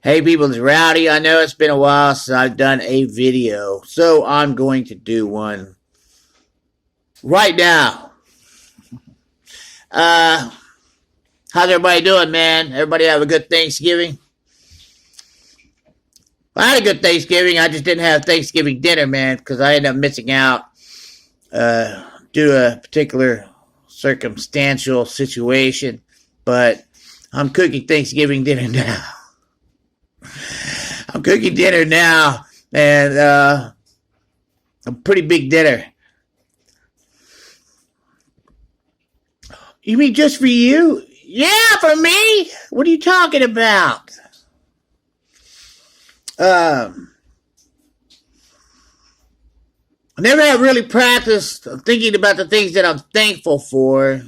Hey people, it's Rowdy. I know it's been a while since I've done a video, so I'm going to do one right now. How's everybody doing, man? Everybody have a good Thanksgiving? I had a good Thanksgiving. I just didn't have Thanksgiving dinner, man, because I ended up missing out due to a particular circumstantial situation. But I'm cooking Thanksgiving dinner now. I'm cooking dinner now, and a pretty big dinner. You mean just for you? Yeah, for me? What are you talking about? I never have really practiced thinking about the things that I'm thankful for,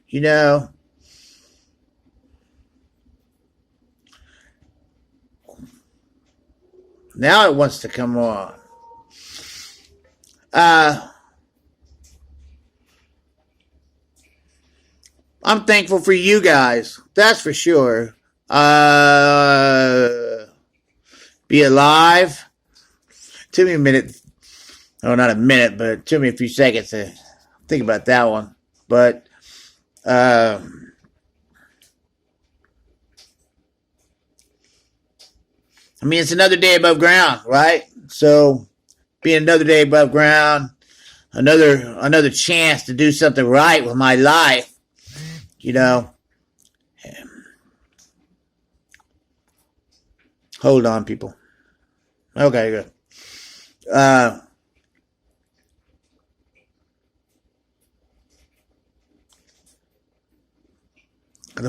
you know. Now it wants to come on. I'm thankful for you guys. That's for sure. Be alive. Took me a minute. Oh, not a minute, but it took me a few seconds to think about that one. But, I mean, it's another day above ground, right? So, being another day above ground, another chance to do something right with my life, you know. Hold on, people. Okay, good. The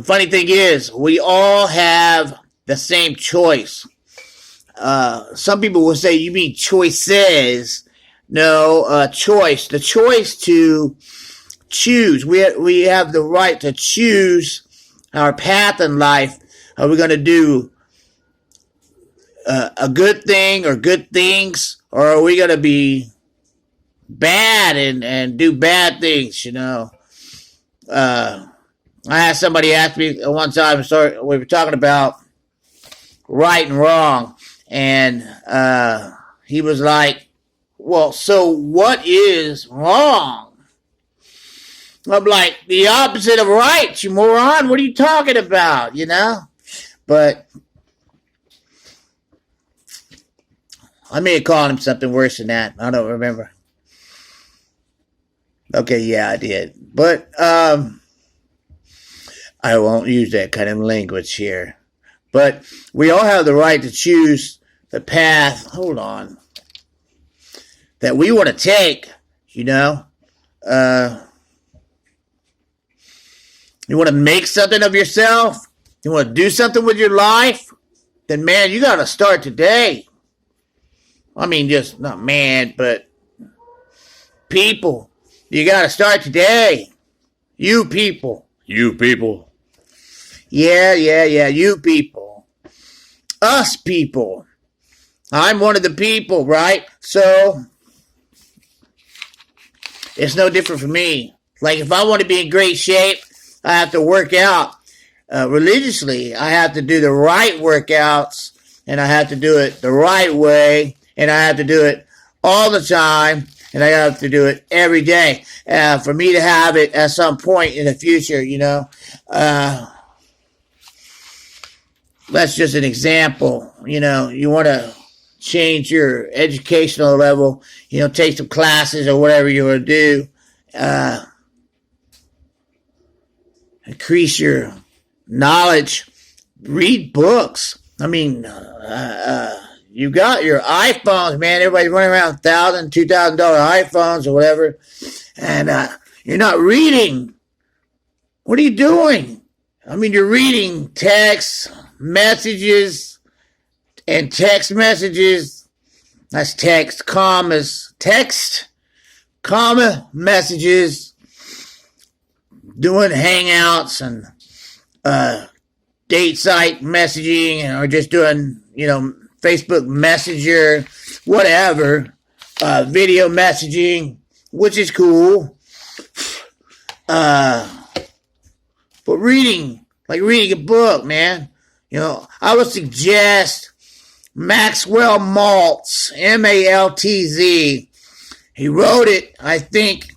funny thing is, we all have the same choice. Some people will say, you mean choices? No, choice. The choice to choose. We have the right to choose our path in life. Are we going to do a good thing or good things? Or are we going to be bad and do bad things, you know? I had somebody ask me one time, we were talking about right and wrong. And he was like, well, so what is wrong? I'm like, the opposite of right, you moron. What are you talking about, you know? But I may have called him something worse than that. I don't remember. Okay, yeah, I did. But I won't use that kind of language here. But we all have the right to choose the path, hold on, that we want to take, you know. You want to make something of yourself? You want to do something with your life? Then, man, you got to start today. I mean, just, not man, but people. You got to start today. You people. You people. Yeah, you people. Us people. I'm one of the people, right? So, it's no different for me. Like, if I want to be in great shape, I have to work out religiously. I have to do the right workouts, and I have to do it the right way, and I have to do it all the time, and I have to do it every day. For me to have it at some point in the future, you know. That's just an example. You know, you want to change your educational level, you know, take some classes or whatever you want to do, increase your knowledge, read books. I mean, you got your iPhones, man. Everybody's running around $1,000, $2,000 iPhones or whatever, and you're not reading. What are you doing? I mean, you're reading text messages and text messages. That's text, commas, text, comma, messages, doing hangouts and date site messaging, or just doing, you know, Facebook Messenger, whatever, video messaging, which is cool. But reading, like reading a book, man. I would suggest Maxwell Maltz, Maltz. He wrote it, I think,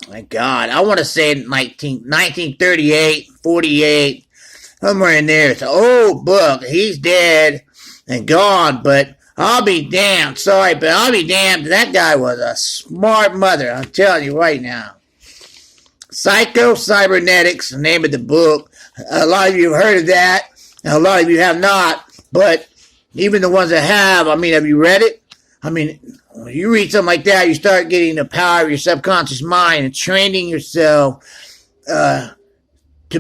my God, I want to say 1938, 48, somewhere in there. It's an old book. He's dead and gone, but I'll be damned. Sorry, but I'll be damned. That guy was a smart mother. I'm telling you right now. Psycho-Cybernetics, the name of the book. A lot of you have heard of that, and a lot of you have not. But even the ones that have you read it? When you read something like that, you start getting the power of your subconscious mind and training yourself to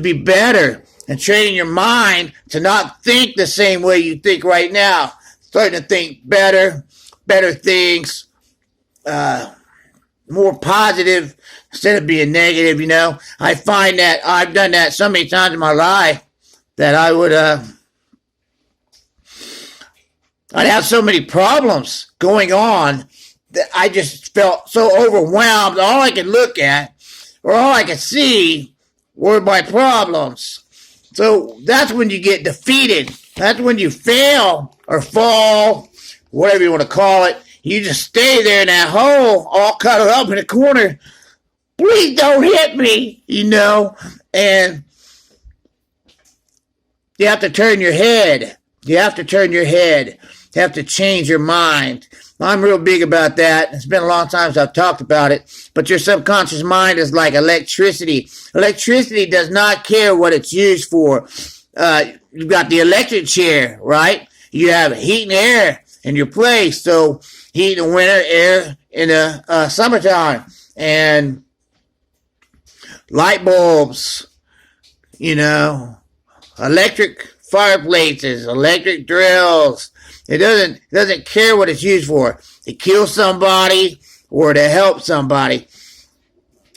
be better and training your mind to not think the same way you think right now. Starting to think better things, more positive instead of being negative, I find that I've done that so many times in my life that I'd have so many problems going on that I just felt so overwhelmed. All I could look at or all I could see were my problems. So that's when you get defeated. That's when you fail or fall, whatever you want to call it. You just stay there in that hole, all cuddled up in a corner. Please don't hit me, and you have to turn your head. You have to change your mind. I'm real big about that. It's been a long time since I've talked about it. But your subconscious mind is like electricity. Electricity does not care what it's used for. You've got the electric chair, right? You have heat and air in your place. So heat in the winter, air in the summertime. And light bulbs, electric fireplaces, electric drills. It doesn't care what it's used for. To kill somebody or to help somebody.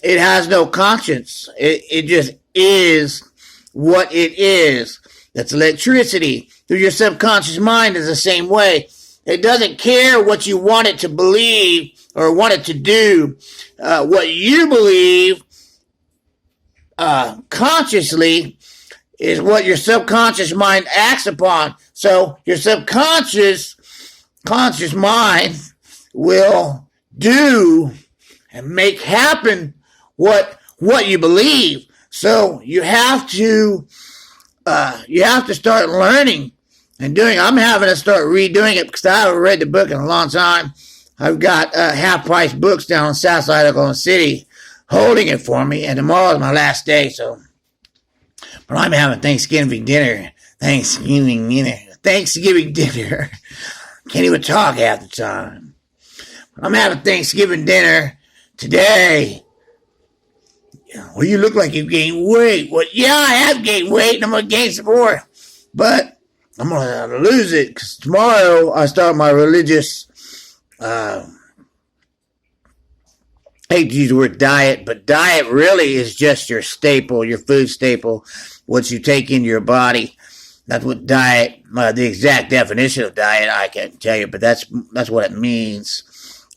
It has no conscience. It just is what it is. That's electricity. Through your subconscious mind is the same way. It doesn't care what you want it to believe or want it to do. What you believe consciously is what your subconscious mind acts upon. So your conscious mind will do and make happen what you believe. So you have to start learning and doing. I'm having to start redoing it because I haven't read the book in a long time. I've got half-price books down in Southside Oklahoma City holding it for me, and tomorrow is my last day. So, but I'm having Thanksgiving dinner. Thanksgiving dinner. Can't even talk half the time. But I'm having Thanksgiving dinner today. Well, you look like you've gained weight. Well, yeah, I have gained weight, and I'm going to gain some more. But I'm going to lose it because tomorrow I start my religious, I hate to use the word diet, but diet really is just your staple, your food staple, what you take into your body. That's what diet, the exact definition of diet, I can't tell you, but that's what it means.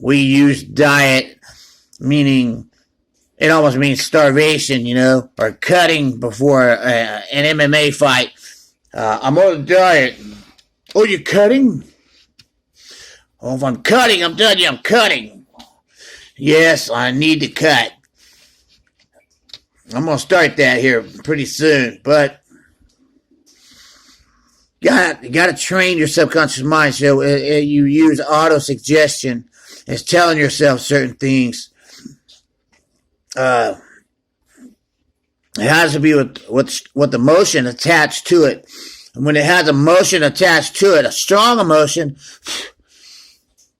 We use diet, meaning it almost means starvation, or cutting before an MMA fight. I'm on a diet. Oh, you're cutting? Oh, if I'm cutting, I'm telling you I'm cutting. Yes, I need to cut. I'm going to start that here pretty soon, but you got to train your subconscious mind. So you use auto-suggestion. It's telling yourself certain things. It has to be with the emotion attached to it. And when it has emotion attached to it, a strong emotion,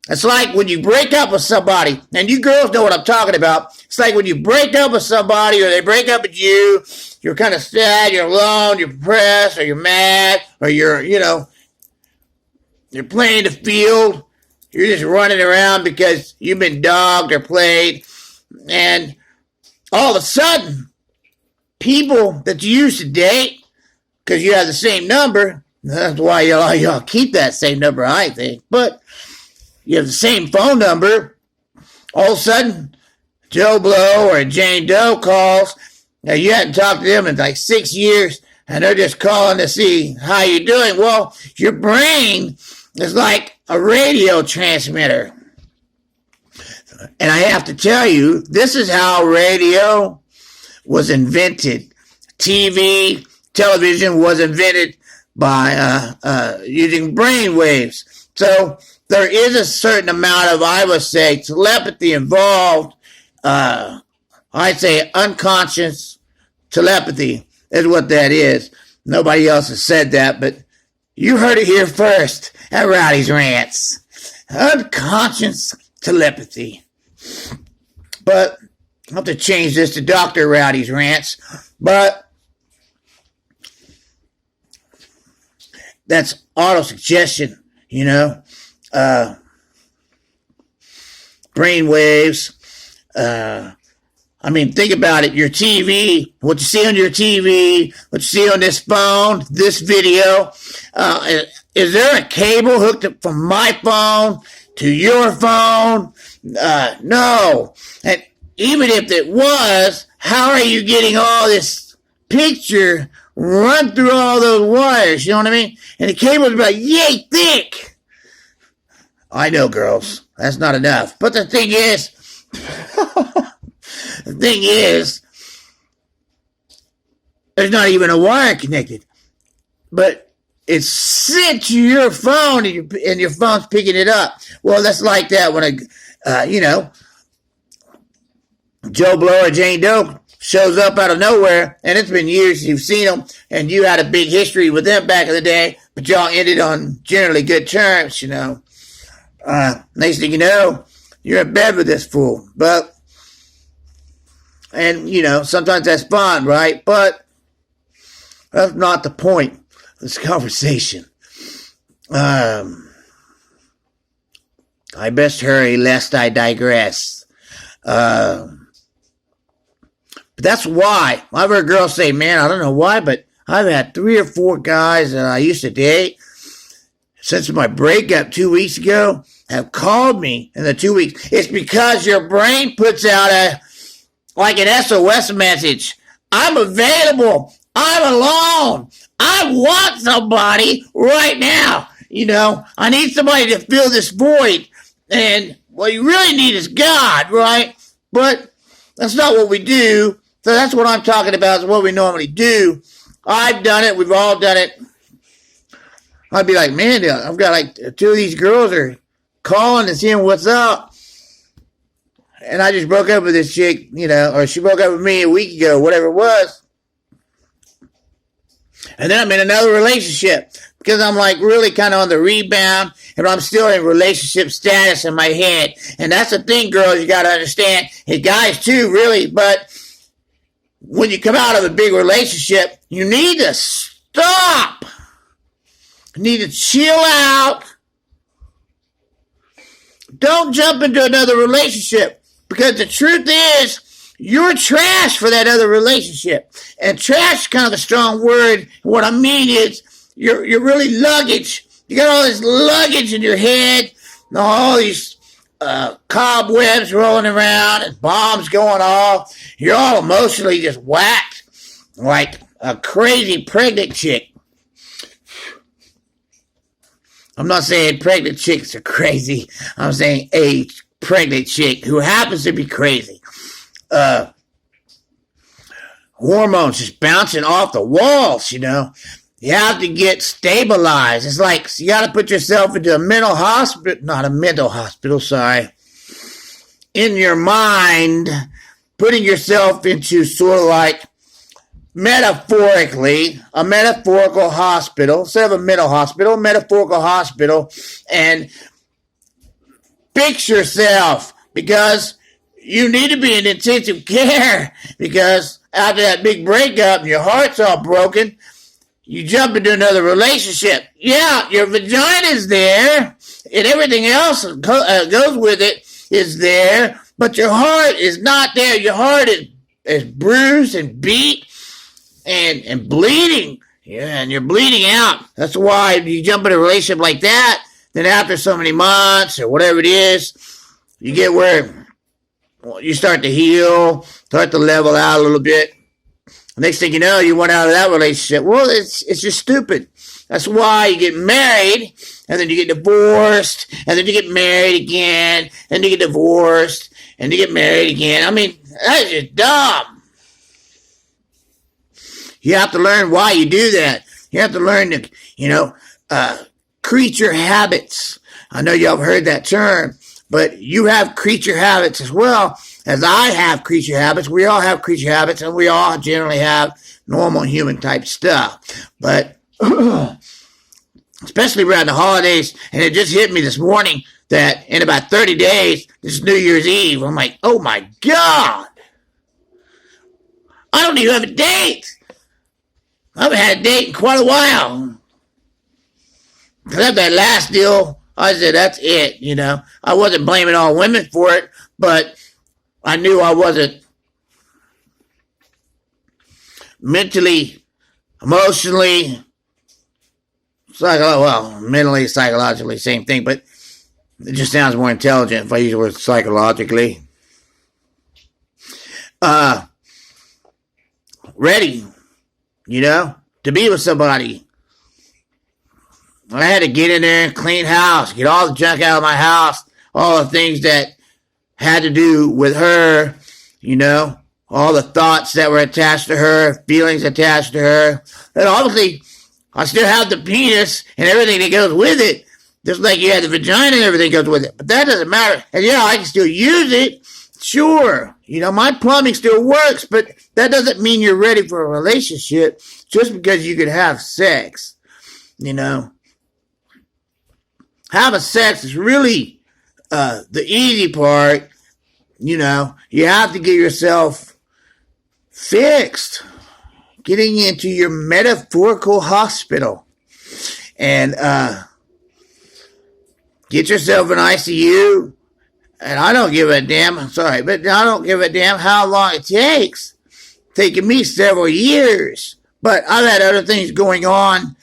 it's like when you break up with somebody, and you girls know what I'm talking about. It's like when you break up with somebody or they break up with you, you're kind of sad, you're alone, you're depressed, or you're mad, or you're playing the field. You're just running around because you've been dogged or played. And all of a sudden, people that you used to date, because you have the same number, that's why y'all keep that same number, I think, but you have the same phone number, all of a sudden, Joe Blow or Jane Doe calls. Now, you hadn't talked to them in like 6 years, and they're just calling to see how you're doing. Well, your brain is like a radio transmitter. And I have to tell you, this is how radio was invented. Television was invented by using brain waves. So there is a certain amount of, I would say, telepathy involved. I'd say unconscious telepathy is what that is. Nobody else has said that, but you heard it here first at Rowdy's Rants. Unconscious telepathy. But I'll have to change this to Dr. Rowdy's Rants. But that's auto-suggestion, you know. Brain waves. I mean, think about it. Your TV, what you see on your TV, what you see on this phone, this video. Is there a cable hooked up from my phone to your phone? No. And even if it was, how are you getting all this picture run through all those wires? You know what I mean? And the cable's about yay thick. I know, girls. That's not enough. But the thing is, there's not even a wire connected. But it's sent to your phone, and your phone's picking it up. Well, that's like that when Joe Blow or Jane Doe shows up out of nowhere, and it's been years you've seen them, and you had a big history with them back in the day, but y'all ended on generally good terms, you know. Next thing you know, you're in bed with this fool. And, sometimes that's fun, right? But that's not the point of this conversation. I best hurry lest I digress. But that's why. I've heard girls say, man, I don't know why, but I've had 3 or 4 guys that I used to date since my breakup 2 weeks ago have called me in the 2 weeks. It's because your brain puts out an SOS message. I'm available. I'm alone. I want somebody right now. I need somebody to fill this void. And what you really need is God, right? But that's not what we do. So that's what I'm talking about, is what we normally do. I've done it. We've all done it. I'd be like, man, I've got 2 of these girls are calling and seeing what's up. And I just broke up with this chick, or she broke up with me a week ago, whatever it was. And then I'm in another relationship because I'm really kind of on the rebound, and I'm still in relationship status in my head. And that's the thing, girls, you got to understand. And guys too, really. But when you come out of a big relationship, you need to stop. You need to chill out. Don't jump into another relationship, because the truth is, you're trash for that other relationship. And trash is kind of a strong word. What I mean is, you're really luggage. You got all this luggage in your head, and all these cobwebs rolling around and bombs going off. You're all emotionally just whacked like a crazy pregnant chick. I'm not saying pregnant chicks are crazy. I'm saying a pregnant chick who happens to be crazy. Hormones just bouncing off the walls, You have to get stabilized. It's like you got to put yourself into a mental hospital, not a mental hospital, sorry. In your mind, putting yourself into sort of like metaphorically, a metaphorical hospital, instead of a mental hospital, a metaphorical hospital, and fix yourself, because you need to be in intensive care, because after that big breakup and your heart's all broken, you jump into another relationship. Yeah, your vagina's there, and everything else goes with it is there, but your heart is not there. Your heart is bruised and beat and bleeding. Yeah, and you're bleeding out. That's why you jump in a relationship like that, then after so many months or whatever it is, you get where you start to heal, start to level out a little bit. Next thing you know, you went out of that relationship. Well, it's just stupid. That's why you get married, and then you get divorced, and then you get married again, and you get divorced, and you get married again. I mean, that's just dumb. You have to learn why you do that. You have to learn to, creature habits. I know y'all have heard that term, but you have creature habits as well as I have creature habits. We all have creature habits, and we all generally have normal human type stuff. But especially around the holidays, and it just hit me this morning that in about 30 days, this is New Year's Eve. I'm like, oh my God. I don't even have a date. I haven't had a date in quite a while. Because after that last deal, I said, that's it, I wasn't blaming all women for it, but I knew I wasn't mentally, emotionally, mentally, psychologically, same thing, but it just sounds more intelligent if I use the word psychologically. Ready, to be with somebody. I had to get in there and clean house, get all the junk out of my house, all the things that had to do with her, all the thoughts that were attached to her, feelings attached to her. And obviously, I still have the penis and everything that goes with it, just like you had the vagina and everything goes with it. But that doesn't matter. And I can still use it. Sure, my plumbing still works, but that doesn't mean you're ready for a relationship just because you could have sex, Having sex is really the easy part. You have to get yourself fixed. Getting into your metaphorical hospital. And get yourself an ICU. And I don't give a damn. I'm sorry, but I don't give a damn how long it takes. It's taken me several years. But I've had other things going on.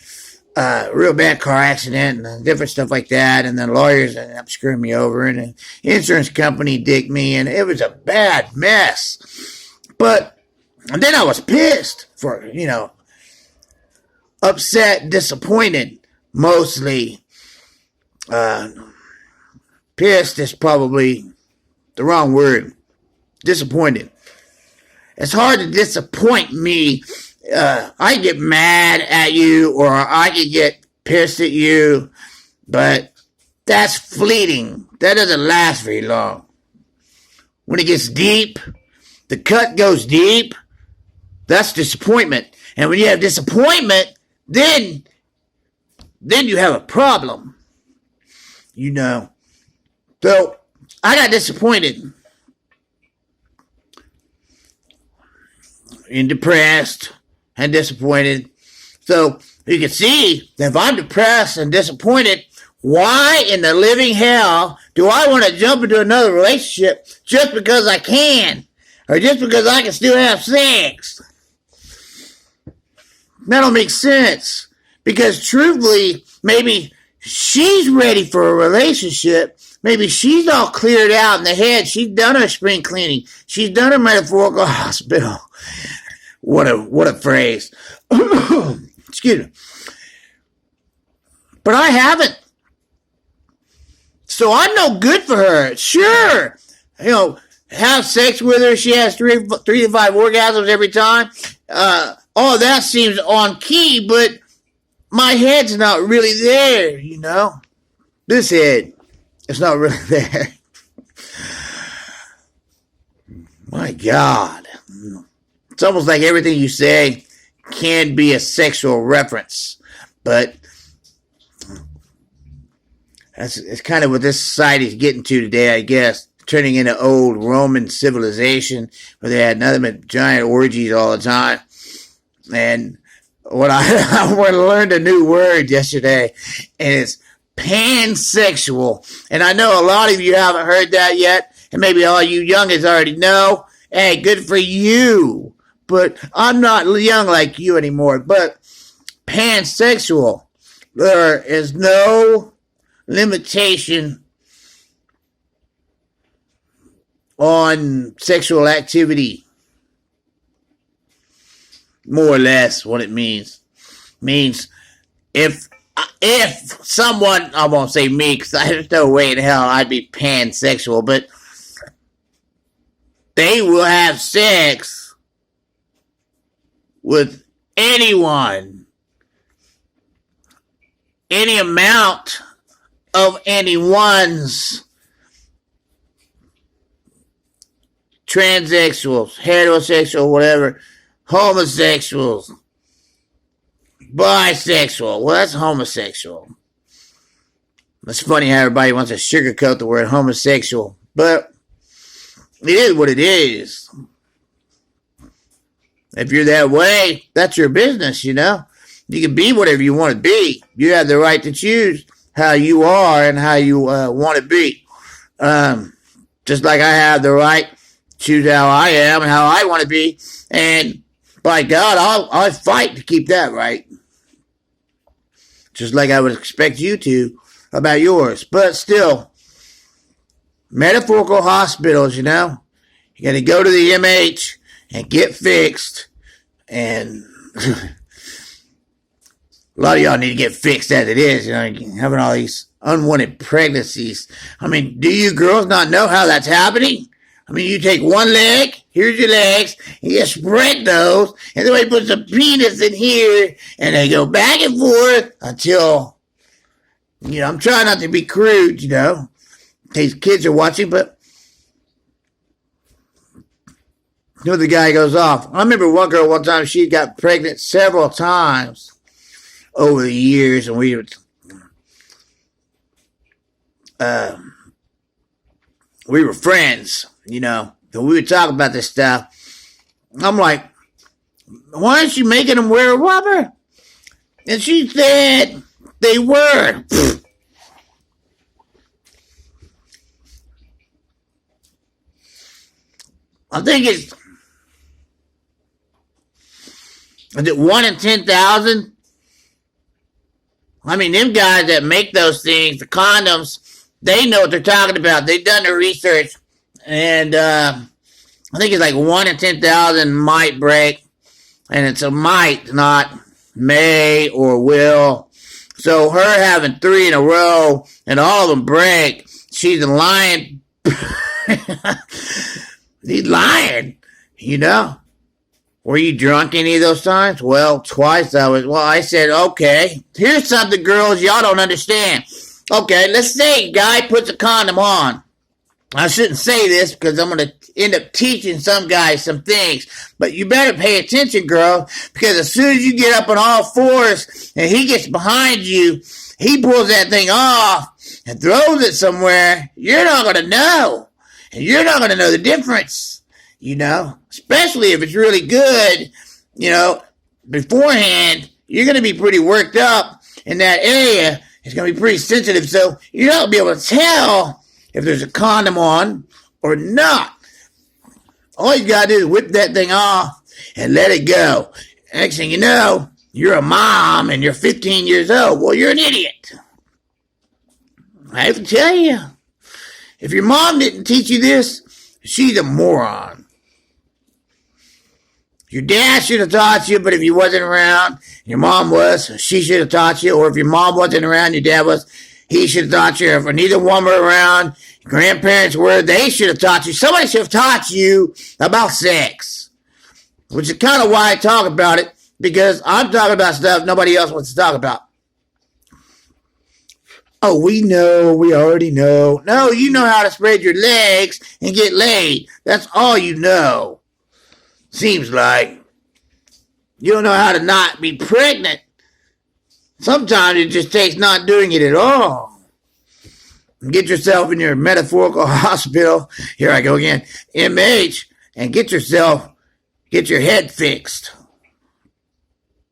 Real bad car accident and different stuff like that. And then lawyers ended up screwing me over. And the insurance company dicked me. And it was a bad mess. And then I was pissed for, upset, disappointed, mostly. Pissed is probably the wrong word. Disappointed. It's hard to disappoint me. I get mad at you, or I can get pissed at you, but that's fleeting. That doesn't last very long. When it gets deep, the cut goes deep, that's disappointment. And when you have disappointment, then you have a problem. So, I got disappointed and depressed and disappointed. So, you can see that if I'm depressed and disappointed, why in the living hell do I want to jump into another relationship just because I can? Or just because I can still have sex? That don't make sense. Because truthfully, maybe she's ready for a relationship. Maybe she's all cleared out in the head. She's done her spring cleaning. She's done her metaphorical hospital. What a phrase. Excuse me. But I haven't. So I'm no good for her. Sure. Have sex with her. She has 3 to 5 orgasms every time. All that seems on key, but my head's not really there, This head is not really there. My God. It's almost like everything you say can be a sexual reference. But it's kind of what this society is getting to today, I guess. Turning into old Roman civilization where they had nothing but giant orgies all the time. And what I learned a new word yesterday, and it's pansexual. And I know a lot of you haven't heard that yet, and maybe all you youngins already know. Hey, good for you. But I'm not young like you anymore. But pansexual, there is no limitation on sexual activity. more or less what it means. Means if someone, I won't say me, because there's no way in hell I'd be pansexual, but they will have sex with anyone, any amount of anyone's, transsexuals, heterosexual, whatever, homosexuals, bisexual. Well, that's homosexual. It's funny how everybody wants to sugarcoat the word homosexual, but it is what it is. If you're that way, that's your business, you know. You can be whatever you want to be. You have the right to choose how you are and how you want to be. Just like I have the right to choose how I am and how I want to be. And by God, I'll fight to keep that right. Just like I would expect you to about yours. But still, metaphorical hospitals, you know. You got to go to the MH and get fixed. And a lot of y'all need to get fixed as it is. You know, having all these unwanted pregnancies. I mean, do you girls not know how that's happening? I mean, you take one leg, here's your legs, and you spread those, and somebody puts a penis in here, and they go back and forth until, you know, I'm trying not to be crude, you know. These kids are watching, but you know, the guy goes off. I remember one girl one time, she got pregnant several times over the years, and we were friends, you know, and we would talk about this stuff. I'm like, why aren't you making them wear a rubber? And she said they were. I think is it 1 in 10,000? I mean, them guys that make those things, the condoms, they know what they're talking about. They've done their research. And I think it's like 1 in 10,000 might break. And it's a might, not may or will. So her having 3 in a row and all of them break, she's lying. He's lying, you know. Were you drunk any of those times? Well, twice I was. Well, I said, okay, here's something, girls, y'all don't understand. Okay, let's say a guy puts a condom on. I shouldn't say this because I'm going to end up teaching some guys some things. But you better pay attention, girl, because as soon as you get up on all fours and he gets behind you, he pulls that thing off and throws it somewhere, you're not going to know. And you're not going to know the difference, you know, especially if it's really good, you know, beforehand, you're going to be pretty worked up in that area. It's going to be pretty sensitive, so you're not going to be able to tell if there's a condom on or not. All you got to do is whip that thing off and let it go. Next thing you know, you're a mom and you're 15 years old. Well, you're an idiot. I have to tell you. If your mom didn't teach you this, she's a moron. Your dad should have taught you, but if he wasn't around, your mom was, she should have taught you. Or if your mom wasn't around, your dad was, he should have taught you. If neither one were around, your grandparents were, they should have taught you. Somebody should have taught you about sex. Which is kind of why I talk about it, because I'm talking about stuff nobody else wants to talk about. Oh, we know, we already know. No, you know how to spread your legs and get laid. That's all you know. Seems like. You don't know how to not be pregnant. Sometimes it just takes not doing it at all. Get yourself in your metaphorical hospital. Here I go again. MH. And get your head fixed.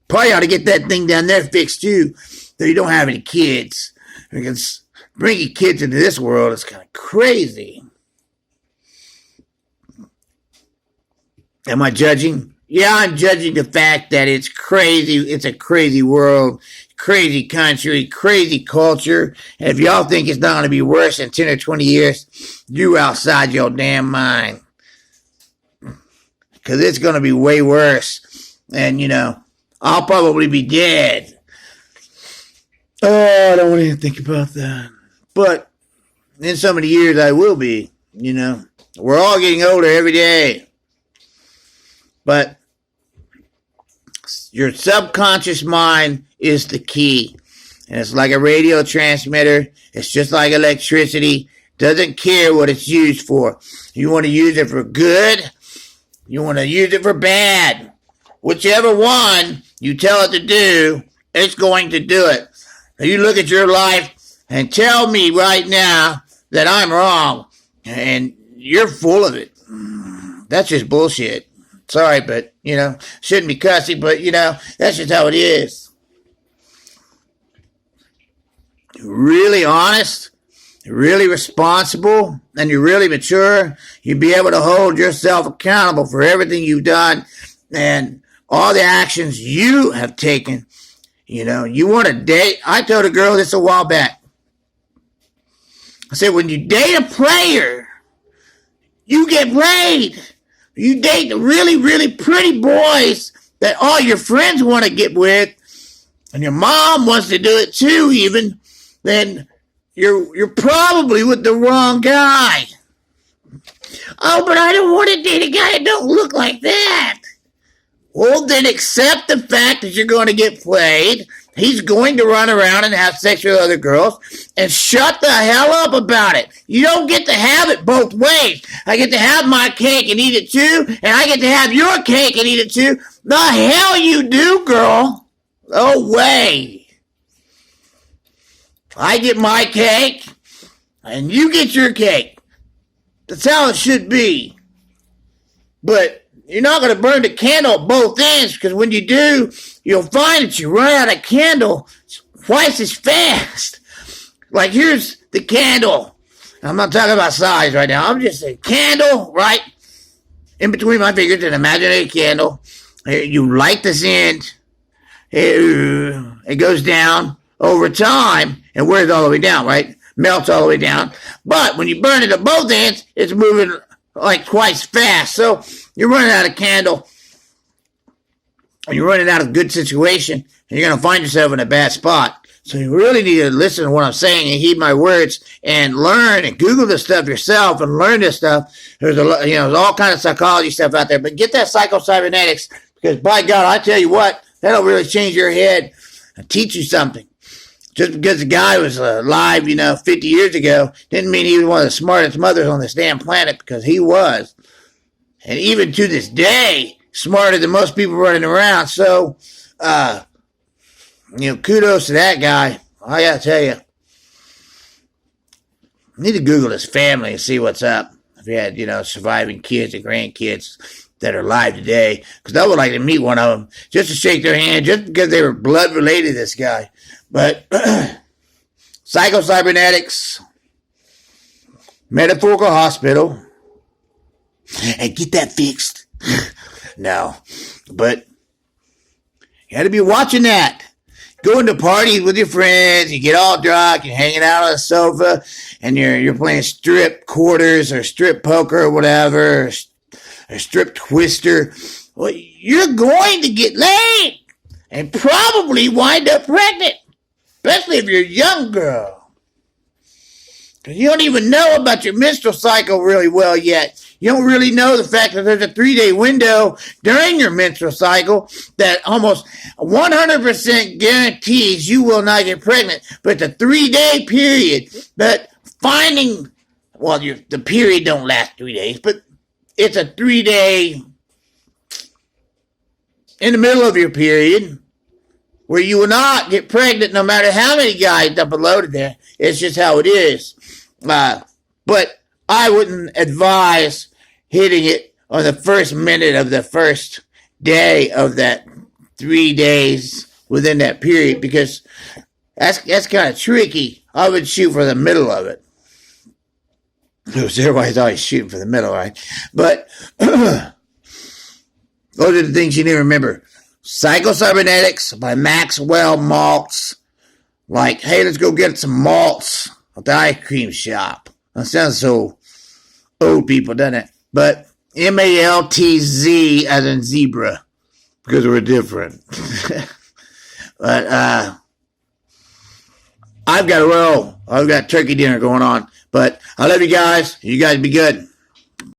Probably ought to get that thing down there fixed too, so you don't have any kids. Because bringing kids into this world is kind of crazy. Am I judging? Yeah, I'm judging the fact that it's crazy. It's a crazy world, crazy country, crazy culture. And if y'all think it's not going to be worse in 10 or 20 years, you outside your damn mind. Because it's going to be way worse. And, I'll probably be dead. Oh, I don't want to even think about that. But in so many years, I will be, We're all getting older every day. But your subconscious mind is the key. And it's like a radio transmitter. It's just like electricity. Doesn't care what it's used for. You want to use it for good. You want to use it for bad. Whichever one you tell it to do, it's going to do it. Now you look at your life and tell me right now that I'm wrong. And you're full of it. That's just bullshit. Sorry, but, shouldn't be cussing, but, that's just how it is. Really honest, really responsible, and you're really mature, you'll be able to hold yourself accountable for everything you've done and all the actions you have taken. You want to date. I told a girl this a while back. I said, when you date a player, you get played. You date the really, really pretty boys that all your friends want to get with, and your mom wants to do it too even, then you're probably with the wrong guy. Oh, but I don't want to date a guy that don't look like that. Well, then accept the fact that you're going to get played. He's going to run around and have sex with other girls, and shut the hell up about it. You don't get to have it both ways. I get to have my cake and eat it too, and I get to have your cake and eat it too. The hell you do, girl. No way. I get my cake, and you get your cake. That's how it should be. But you're not going to burn the candle at both ends, because when you do, you'll find that you run out of candle twice as fast. Like, here's the candle. I'm not talking about size right now. I'm just saying candle, right? In between my fingers, an imaginary candle. You light this end. It goes down over time and wears all the way down, right? Melts all the way down. But when you burn it at both ends, it's moving like twice fast. So you're running out of candle, and you're running out of good situation, and you're going to find yourself in a bad spot. So you really need to listen to what I'm saying and heed my words and learn and Google this stuff yourself and learn this stuff. There's there's all kinds of psychology stuff out there, but get that psycho-cybernetics, because by God, I tell you what, that'll really change your head and teach you something. Just because the guy was alive, 50 years ago, didn't mean he was one of the smartest mothers on this damn planet, because he was. And even to this day, smarter than most people running around. So, kudos to that guy. I gotta tell you. I need to Google his family and see what's up. If he had, surviving kids and grandkids that are alive today. Because I would like to meet one of them, just to shake their hand, just because they were blood related to this guy. But psycho-cybernetics, Metaphorical Hospital, and get that fixed. No, but you got to be watching that. Going to parties with your friends, you get all drunk, you're hanging out on the sofa, and you're playing strip quarters or strip poker or whatever, or strip twister. Well, you're going to get laid and probably wind up pregnant. Especially if you're a young girl. Because you don't even know about your menstrual cycle really well yet. You don't really know the fact that there's a 3-day window during your menstrual cycle that almost 100% guarantees you will not get pregnant. But the 3-day period, but the period don't last 3 days, but it's a 3-day in the middle of your period, where you will not get pregnant no matter how many guys dump a load in there. It's just how it is. But I wouldn't advise hitting it on the first minute of the first day of that 3 days within that period, because that's kind of tricky. I would shoot for the middle of it. Because everybody's always shooting for the middle, right? But those are the things you need to remember. Psycho-Cybernetics by Maxwell Maltz. Like, hey, let's go get some malts at the ice cream shop. That sounds so old people, doesn't it? But Maltz as in zebra. because we're different. But I've got to roll. I've got turkey dinner going on. But I love you guys. You guys be good.